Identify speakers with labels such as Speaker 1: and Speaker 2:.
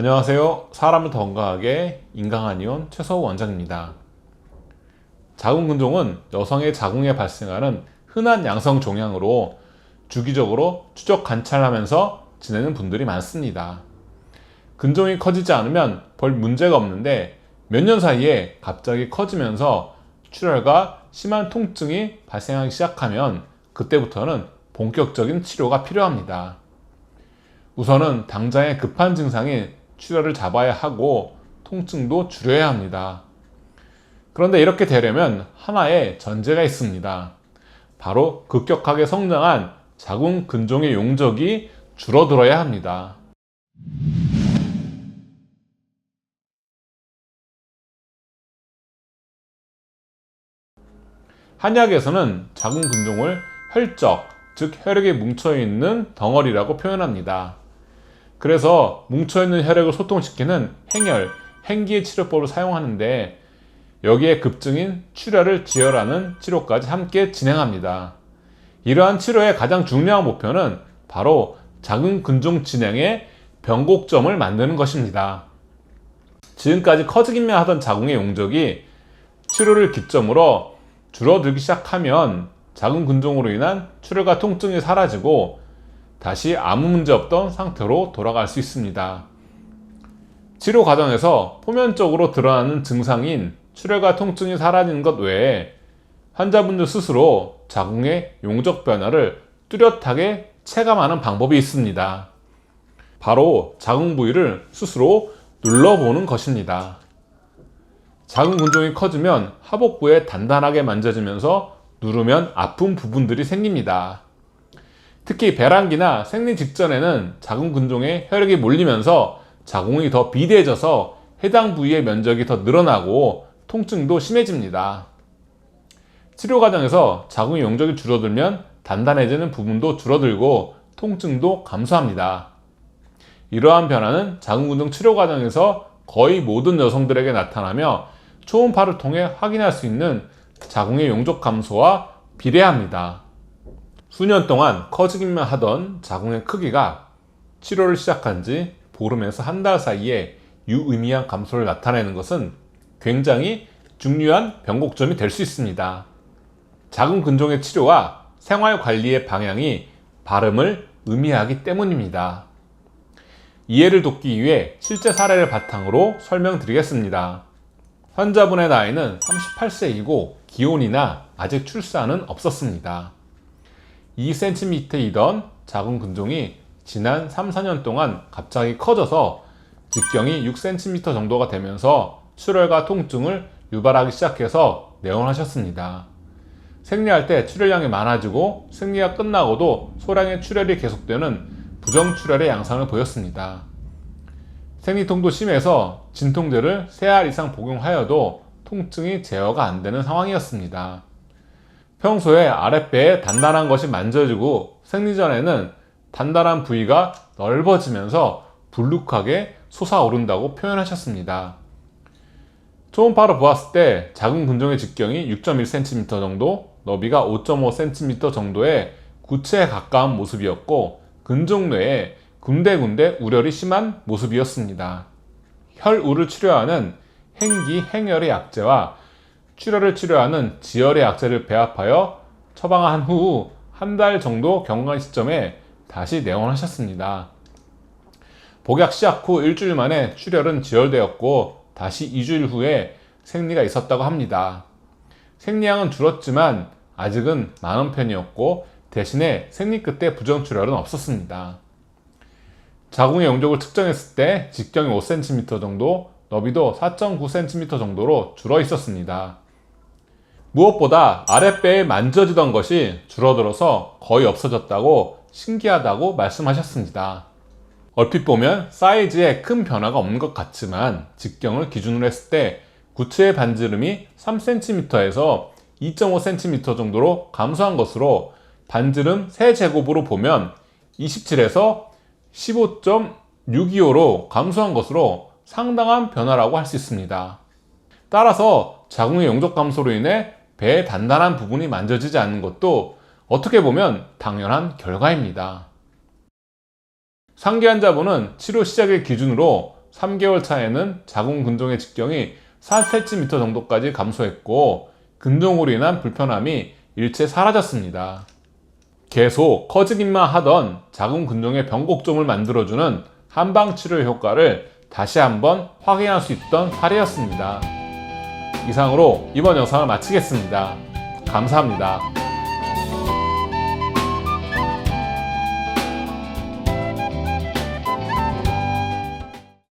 Speaker 1: 안녕하세요. 사람을 더 건강하게 인강한 이온 최서우 원장입니다. 자궁근종은 여성의 자궁에 발생하는 흔한 양성 종양으로 주기적으로 추적 관찰하면서 지내는 분들이 많습니다. 근종이 커지지 않으면 별 문제가 없는데 몇 년 사이에 갑자기 커지면서 출혈과 심한 통증이 발생하기 시작하면 그때부터는 본격적인 치료가 필요합니다. 우선은 당장의 급한 증상인 출혈을 잡아야 하고 통증도 줄여야 합니다. 그런데 이렇게 되려면 하나의 전제가 있습니다. 바로 급격하게 성장한 자궁 근종의 용적이 줄어들어야 합니다. 한약에서는 자궁 근종을 혈적, 즉 혈액에 뭉쳐있는 덩어리라고 표현합니다. 그래서 뭉쳐있는 혈액을 소통시키는 행혈, 행기의 치료법을 사용하는데 여기에 급증인 출혈을 지혈하는 치료까지 함께 진행합니다. 이러한 치료의 가장 중요한 목표는 바로 자궁 근종 진행의 변곡점을 만드는 것입니다. 지금까지 커지기만 하던 자궁의 용적이 치료를 기점으로 줄어들기 시작하면 자궁 근종으로 인한 출혈과 통증이 사라지고 다시 아무 문제 없던 상태로 돌아갈 수 있습니다. 치료 과정에서 표면적으로 드러나는 증상인 출혈과 통증이 사라지는 것 외에 환자분들 스스로 자궁의 용적 변화를 뚜렷하게 체감하는 방법이 있습니다. 바로 자궁 부위를 스스로 눌러보는 것입니다. 자궁 근종이 커지면 하복부에 단단하게 만져지면서 누르면 아픈 부분들이 생깁니다. 특히 배란기나 생리 직전에는 자궁 근종에 혈액이 몰리면서 자궁이 더 비대해져서 해당 부위의 면적이 더 늘어나고 통증도 심해집니다. 치료 과정에서 자궁의 용적이 줄어들면 단단해지는 부분도 줄어들고 통증도 감소합니다. 이러한 변화는 자궁 근종 치료 과정에서 거의 모든 여성들에게 나타나며 초음파를 통해 확인할 수 있는 자궁의 용적 감소와 비례합니다. 수년 동안 커지기만 하던 자궁의 크기가 치료를 시작한 지 보름에서 한 달 사이에 유의미한 감소를 나타내는 것은 굉장히 중요한 변곡점이 될 수 있습니다. 자궁 근종의 치료와 생활 관리의 방향이 발음을 의미하기 때문입니다. 이해를 돕기 위해 실제 사례를 바탕으로 설명드리겠습니다. 환자분의 나이는 38세이고 기혼이나 아직 출산은 없었습니다. 2cm이던 자궁 근종이 지난 3, 4년 동안 갑자기 커져서 직경이 6cm 정도가 되면서 출혈과 통증을 유발하기 시작해서 내원하셨습니다. 생리할 때 출혈량이 많아지고 생리가 끝나고도 소량의 출혈이 계속되는 부정출혈의 양상을 보였습니다. 생리통도 심해서 진통제를 3알 이상 복용하여도 통증이 제어가 안 되는 상황이었습니다. 평소에 아랫배에 단단한 것이 만져지고 생리 전에는 단단한 부위가 넓어지면서 불룩하게 솟아오른다고 표현하셨습니다. 초음파로 보았을 때 자궁 근종의 직경이 6.1cm 정도, 너비가 5.5cm 정도의 구체에 가까운 모습이었고 근종 내에 군데군데 우열이 심한 모습이었습니다. 혈우를 치료하는 행기, 행혈의 약제와 출혈을 치료하는 지혈의 약제를 배합하여 처방한 후 한 달 정도 경과한 시점에 다시 내원하셨습니다. 복약 시작 후 일주일 만에 출혈은 지혈되었고 다시 2주일 후에 생리가 있었다고 합니다. 생리량은 줄었지만 아직은 많은 편이었고 대신에 생리 끝에 부정출혈은 없었습니다. 자궁의 용적을 측정했을 때 직경이 5cm 정도, 너비도 4.9cm 정도로 줄어 있었습니다. 무엇보다 아랫배에 만져지던 것이 줄어들어서 거의 없어졌다고 신기하다고 말씀하셨습니다. 얼핏 보면 사이즈에 큰 변화가 없는 것 같지만 직경을 기준으로 했을 때 구체의 반지름이 3cm에서 2.5cm 정도로 감소한 것으로 반지름 세제곱으로 보면 27에서 15.625로 감소한 것으로 상당한 변화라고 할 수 있습니다. 따라서 자궁의 용적 감소로 인해 배의 단단한 부분이 만져지지 않는 것도 어떻게 보면 당연한 결과입니다. 상기 환자분은 치료 시작일 기준으로 3개월 차에는 자궁 근종의 직경이 4cm 정도까지 감소했고 근종으로 인한 불편함이 일체 사라졌습니다. 계속 커지기만 하던 자궁 근종의 변곡점을 만들어주는 한방치료의 효과를 다시 한번 확인할 수 있던 사례였습니다. 이상으로 이번 영상을 마치겠습니다. 감사합니다.